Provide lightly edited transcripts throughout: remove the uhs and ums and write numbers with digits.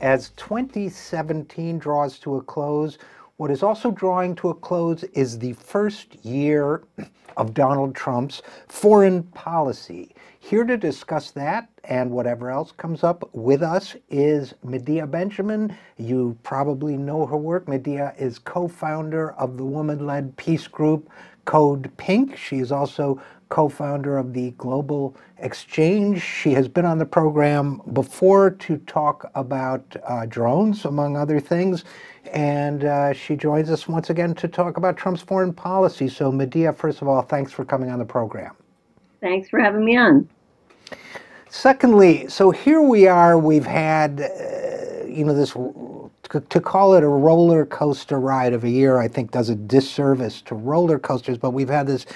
As 2017 draws to a close, what is also drawing to a close is the first year of Donald Trump's foreign policy. Here to discuss that and whatever else comes up with us is Medea Benjamin. You probably know her work. Medea is co-founder of the woman-led peace group Code Pink. She is also co-founder of the Global Exchange. She has been on the program before to talk about drones, among other things, and she joins us once again to talk about Trump's foreign policy. So Medea, first of all, thanks for coming on the program. Thanks for having me on. Secondly, so here we are, we've had, this, to call it a roller coaster ride of a year, I think does a disservice to roller coasters, but we've had this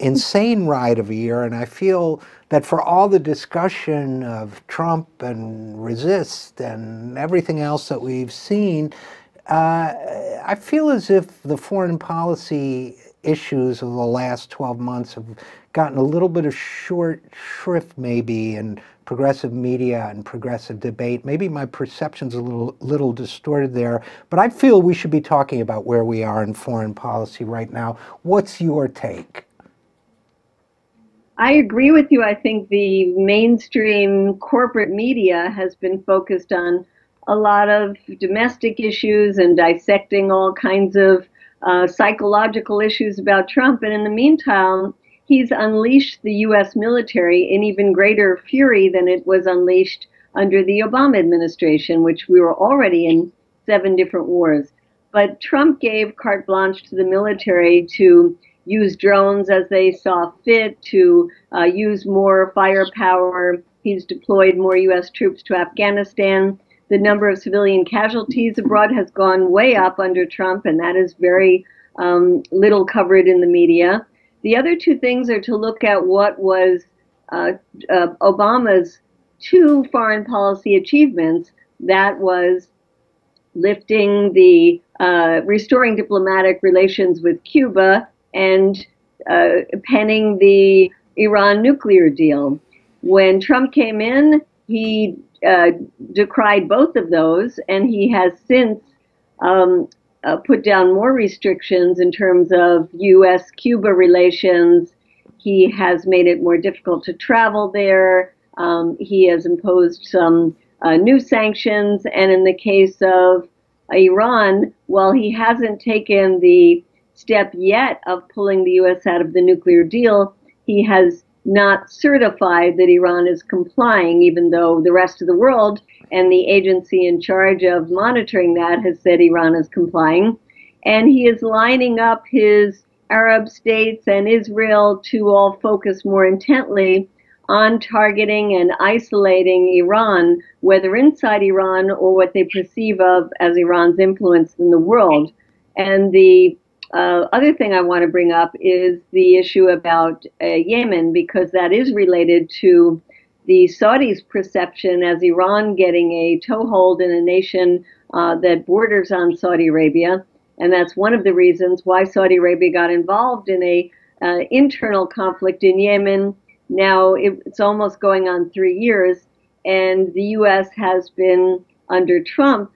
insane ride of a year, and I feel that for all the discussion of Trump and resist and everything else that we've seen, I feel as if the foreign policy issues of the last 12 months have gotten a little bit of short shrift maybe in progressive media and progressive debate. Maybe my perception's a little distorted there, but I feel we should be talking about where we are in foreign policy right now. What's your take? I agree with you. I think the mainstream corporate media has been focused on a lot of domestic issues and dissecting all kinds of psychological issues about Trump. And in the meantime, he's unleashed the U.S. military in even greater fury than it was unleashed under the Obama administration, which we were already in 7 different wars. But Trump gave carte blanche to the military to use drones as they saw fit, to use more firepower. He's deployed more U.S. troops to Afghanistan. The number of civilian casualties abroad has gone way up under Trump, and that is very little covered in the media. The other two things are to look at what was Obama's 2 foreign policy achievements. That was lifting restoring diplomatic relations with Cuba and penning the Iran nuclear deal. When Trump came in, he decried both of those, and he has since put down more restrictions in terms of U.S.-Cuba relations. He has made it more difficult to travel there. He has imposed some new sanctions, and in the case of Iran, while he hasn't taken the step yet of pulling the U.S. out of the nuclear deal, he has not certified that Iran is complying, even though the rest of the world and the agency in charge of monitoring that has said Iran is complying. And he is lining up his Arab states and Israel to all focus more intently on targeting and isolating Iran, whether inside Iran or what they perceive of as Iran's influence in the world. And the other thing I want to bring up is the issue about Yemen, because that is related to the Saudis' perception as Iran getting a toehold in a nation that borders on Saudi Arabia. And that's one of the reasons why Saudi Arabia got involved in a internal conflict in Yemen. Now it's almost going on 3 years, and the U.S. has been, under Trump,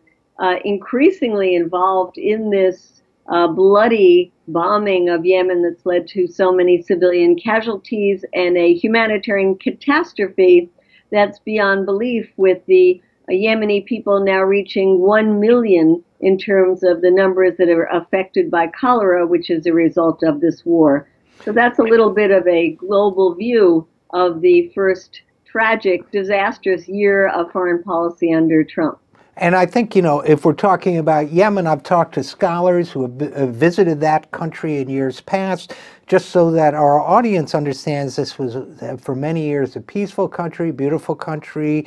increasingly involved in this bloody bombing of Yemen that's led to so many civilian casualties and a humanitarian catastrophe that's beyond belief, with the Yemeni people now reaching 1 million in terms of the numbers that are affected by cholera, which is a result of this war. So that's a little bit of a global view of the first tragic, disastrous year of foreign policy under Trump. And I think, if we're talking about Yemen, I've talked to scholars who have visited that country in years past, just so that our audience understands this was, for many years, a peaceful country, beautiful country,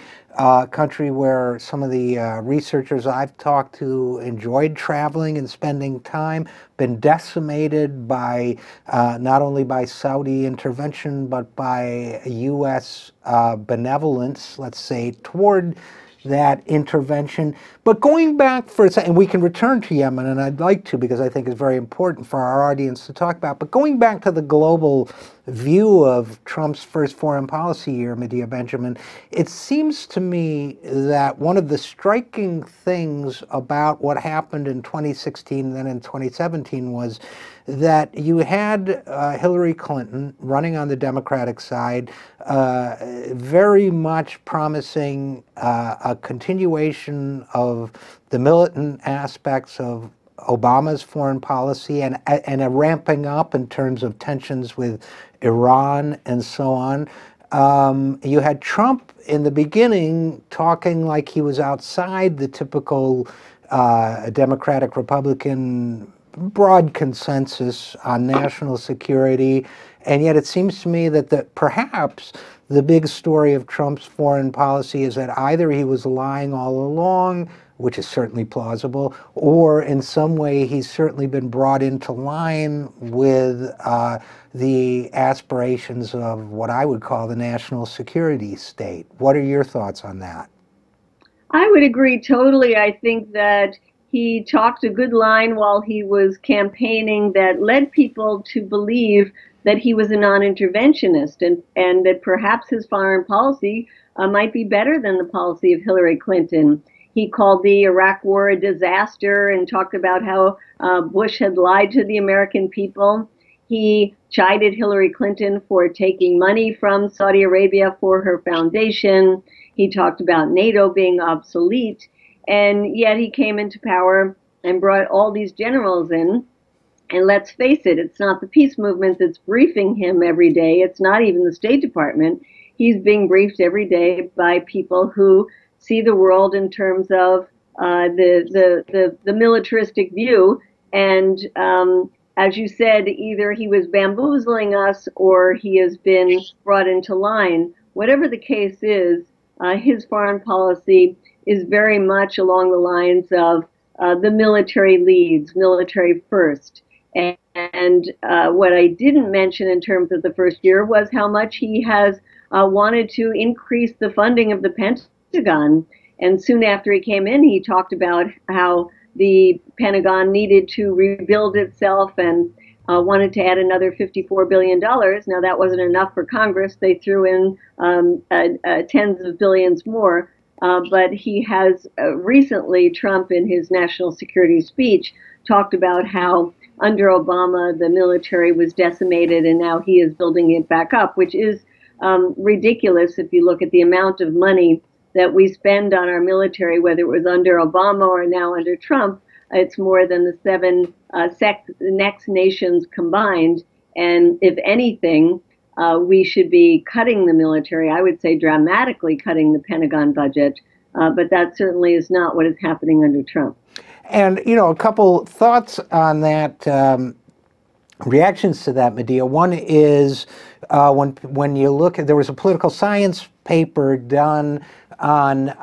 country where some of the researchers I've talked to enjoyed traveling and spending time, been decimated by, not only by Saudi intervention, but by U.S. benevolence, let's say, toward that intervention. But going back for a second, and we can return to Yemen, and I'd like to, because I think it's very important for our audience to talk about, but going back to the global view of Trump's first foreign policy year, Medea Benjamin, it seems to me that one of the striking things about what happened in 2016 and then in 2017 was that you had Hillary Clinton running on the Democratic side, very much promising a continuation of the militant aspects of Obama's foreign policy and a ramping up in terms of tensions with Iran and so on. You had Trump in the beginning talking like he was outside the typical Democratic-Republican broad consensus on national security, and yet it seems to me that perhaps the big story of Trump's foreign policy is that either he was lying all along, which is certainly plausible, or in some way he's certainly been brought into line with the aspirations of what I would call the national security state. What are your thoughts on that? I would agree totally. I think that he talked a good line while he was campaigning that led people to believe that he was a non-interventionist and that perhaps his foreign policy might be better than the policy of Hillary Clinton. He called the Iraq War a disaster and talked about how Bush had lied to the American people. He chided Hillary Clinton for taking money from Saudi Arabia for her foundation. He talked about NATO being obsolete. And yet he came into power and brought all these generals in. And let's face it, it's not the peace movement that's briefing him every day. It's not even the State Department. He's being briefed every day by people who see the world in terms of the militaristic view. And as you said, either he was bamboozling us or he has been brought into line. Whatever the case is, his foreign policy is very much along the lines of the military leads, military first. And what I didn't mention in terms of the first year was how much he has wanted to increase the funding of the Pentagon. And soon after he came in, he talked about how the Pentagon needed to rebuild itself and wanted to add another $54 billion. Now, that wasn't enough for Congress. They threw in tens of billions more. But he has recently, Trump, in his national security speech, talked about how under Obama the military was decimated and now he is building it back up, which is ridiculous if you look at the amount of money that we spend on our military, whether it was under Obama or now under Trump. It's more than the seven next nations combined. And if anything, we should be cutting the military, I would say dramatically cutting the Pentagon budget, but that certainly is not what is happening under Trump. And, you know, a couple thoughts on that, reactions to that, Medea. One is when you look at, there was a political science paper done on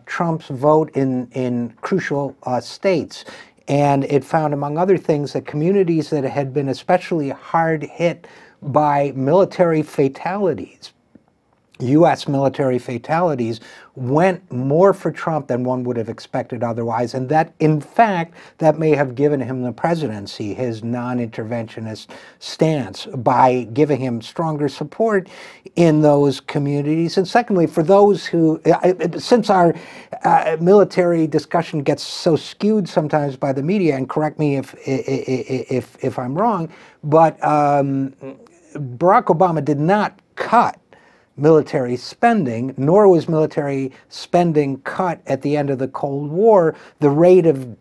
Trump's vote in crucial states. And it found, among other things, that communities that had been especially hard hit by military fatalities, U.S. military fatalities, went more for Trump than one would have expected otherwise. And that, in fact, that may have given him the presidency, his non-interventionist stance, by giving him stronger support in those communities. And secondly, for those who, since our military discussion gets so skewed sometimes by the media, and correct me if I'm wrong, but Barack Obama did not cut military spending, nor was military spending cut at the end of the Cold War. The rate of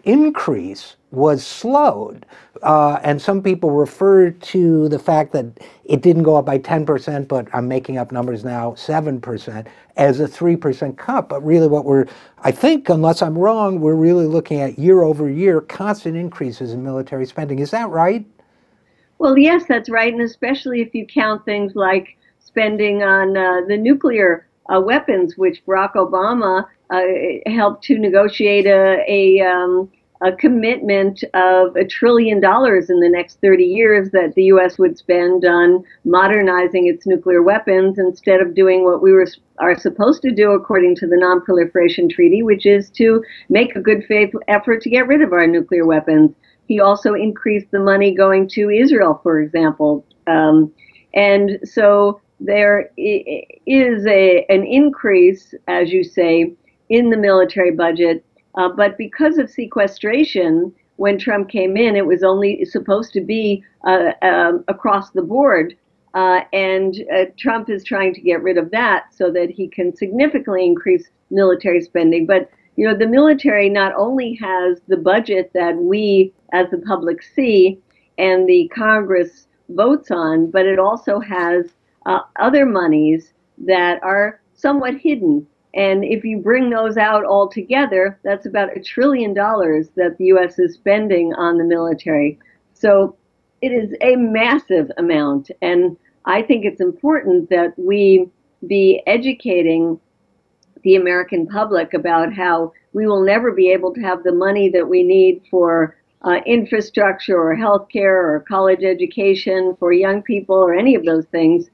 increase was slowed. And some people refer to the fact that it didn't go up by 10%, but I'm making up numbers now, 7%, as a 3% cut. But really what we're, I think, unless I'm wrong, we're really looking at year over year constant increases in military spending. Is that right? Well, yes, that's right. And especially if you count things like spending on the nuclear weapons, which Barack Obama helped to negotiate a commitment of $1 trillion in the next 30 years that the U.S. would spend on modernizing its nuclear weapons instead of doing what we are supposed to do according to the Non-Proliferation Treaty, which is to make a good faith effort to get rid of our nuclear weapons. He also increased the money going to Israel, for example. And so there is an increase, as you say, in the military budget. But because of sequestration, when Trump came in, it was only supposed to be across the board. And Trump is trying to get rid of that so that he can significantly increase military spending. But the military not only has the budget that we, as the public, see and the Congress votes on, but it also has other monies that are somewhat hidden. And if you bring those out all together, that's about $1 trillion that the U.S. is spending on the military. So it is a massive amount. And I think it's important that we be educating the American public about how we will never be able to have the money that we need for infrastructure or healthcare or college education for young people or any of those things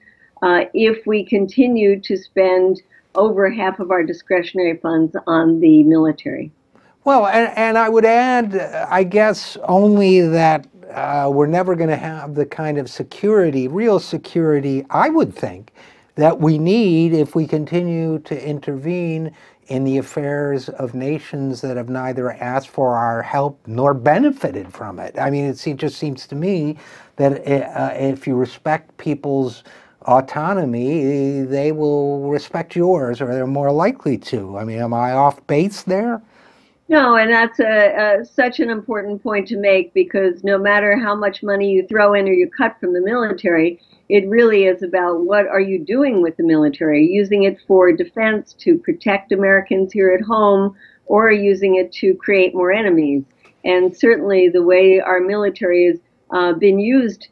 if we continue to spend over half of our discretionary funds on the military. Well, and I would add, I guess, only that we're never going to have the kind of security, real security, I would think, that we need if we continue to intervene in the affairs of nations that have neither asked for our help nor benefited from it. I mean, it just seems to me that if you respect people's autonomy, they will respect yours, or they're more likely to. I mean, am I off base there? No, and that's such an important point to make, because no matter how much money you throw in or you cut from the military, it really is about what are you doing with the military, using it for defense to protect Americans here at home, or using it to create more enemies. And certainly the way our military has been used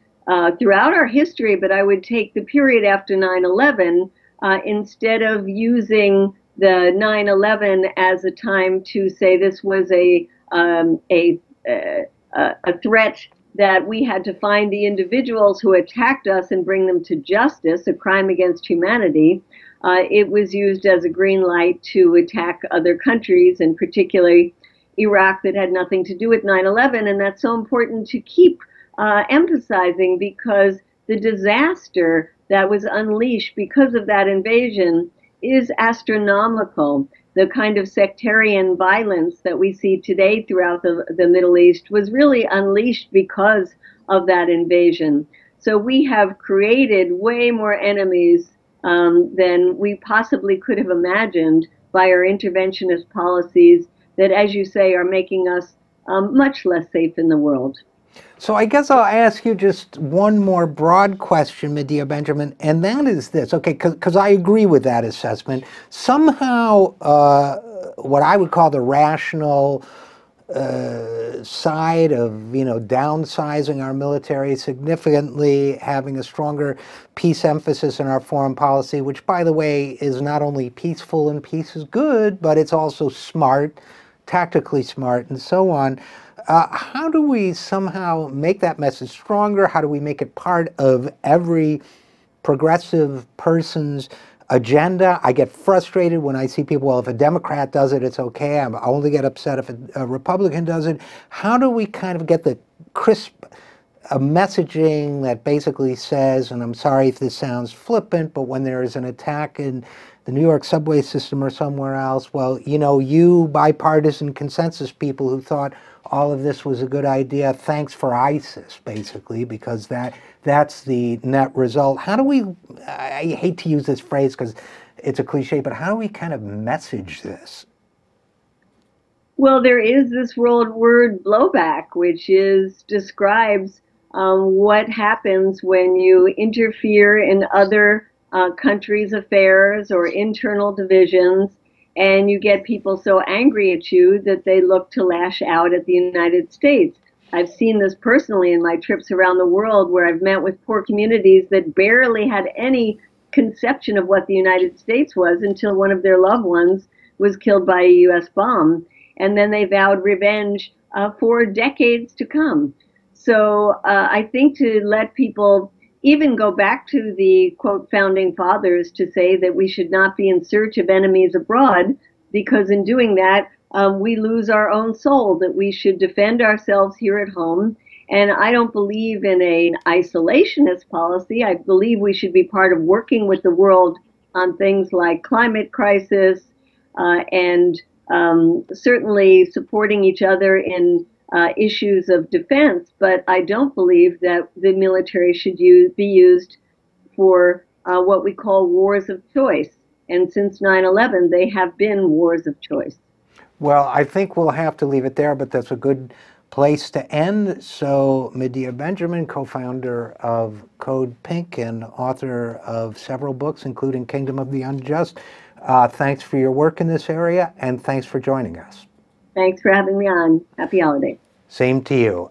throughout our history, but I would take the period after 9/11, instead of using the 9/11 as a time to say this was a threat that we had to find the individuals who attacked us and bring them to justice, a crime against humanity. It was used as a green light to attack other countries, and particularly Iraq, that had nothing to do with 9/11. And that's so important to keep emphasizing, because the disaster that was unleashed because of that invasion is astronomical. The kind of sectarian violence that we see today throughout the Middle East was really unleashed because of that invasion. So we have created way more enemies than we possibly could have imagined by our interventionist policies that, as you say, are making us much less safe in the world. So I guess I'll ask you just one more broad question, Medea Benjamin, and that is this. Okay, because I agree with that assessment. Somehow, what I would call the rational side of, downsizing our military significantly, having a stronger peace emphasis in our foreign policy, which, by the way, is not only peaceful and peace is good, but it's also smart, tactically smart, and so on. How do we somehow make that message stronger? How do we make it part of every progressive person's agenda? I get frustrated when I see people, well, if a Democrat does it, it's okay. I only get upset if a Republican does it. How do we kind of get the crisp messaging that basically says, and I'm sorry if this sounds flippant, but when there is an attack in the New York subway system or somewhere else, well, you bipartisan consensus people who thought all of this was a good idea, thanks for ISIS, basically, because that's the net result. How do we, I hate to use this phrase because it's a cliche, but how do we kind of message this? Well, there is this word blowback, which describes what happens when you interfere in other countries' affairs or internal divisions, and you get people so angry at you that they look to lash out at the United States. I've seen this personally in my trips around the world, where I've met with poor communities that barely had any conception of what the United States was until one of their loved ones was killed by a U.S. bomb. And then they vowed revenge for decades to come. So I think to let people even go back to the, quote, founding fathers to say that we should not be in search of enemies abroad, because in doing that, we lose our own soul, that we should defend ourselves here at home. And I don't believe in an isolationist policy. I believe we should be part of working with the world on things like climate crisis and certainly supporting each other in issues of defense. But I don't believe that the military should be used for what we call wars of choice. And since 9/11, they have been wars of choice. Well, I think we'll have to leave it there, but that's a good place to end. So, Medea Benjamin, co-founder of Code Pink and author of several books, including Kingdom of the Unjust, thanks for your work in this area, and thanks for joining us. Thanks for having me on. Happy holidays. Same to you.